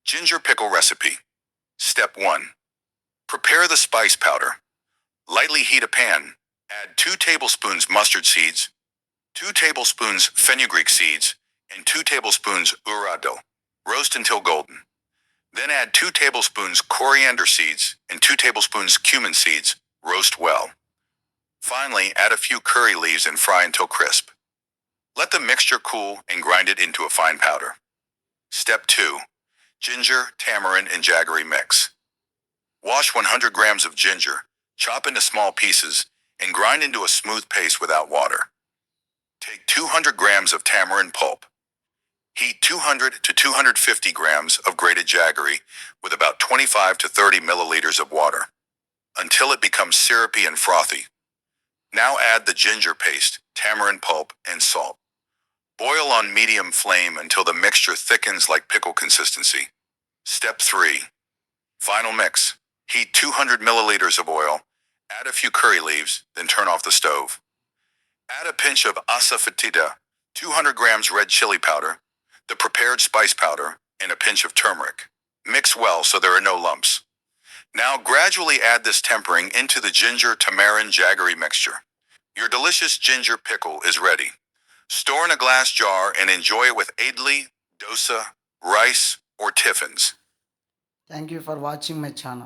Ginger pickle recipe. Step 1. Prepare the spice powder. Lightly heat a pan. Add 2 tablespoons mustard seeds, 2 tablespoons fenugreek seeds, and 2 tablespoons urad. Roast until golden. Then add 2 tablespoons coriander seeds and 2 tablespoons cumin seeds. Roast well. Finally, add a few curry leaves and fry until crisp. Let the mixture cool and grind it into a fine powder. Step 2. Ginger, tamarind, and jaggery mix. Wash 100 grams of ginger, chop into small pieces, and grind into a smooth paste without water. Take 200 grams of tamarind pulp. Heat 200 to 250 grams of grated jaggery with about 25 to 30 milliliters of water until it becomes syrupy and frothy. Now add the ginger paste, tamarind pulp, and salt. Boil on medium flame until the mixture thickens like pickle consistency. Step 3. Final mix. Heat 200 milliliters of oil, add a few curry leaves, then turn off the stove. Add a pinch of asafoetida, 200 grams red chili powder, the prepared spice powder, and a pinch of turmeric. Mix well so there are no lumps. Now gradually add this tempering into the ginger tamarind jaggery mixture. Your delicious ginger pickle is ready. Store in a glass jar and enjoy it with idli, dosa, rice, or tiffins. Thank you for watching my channel.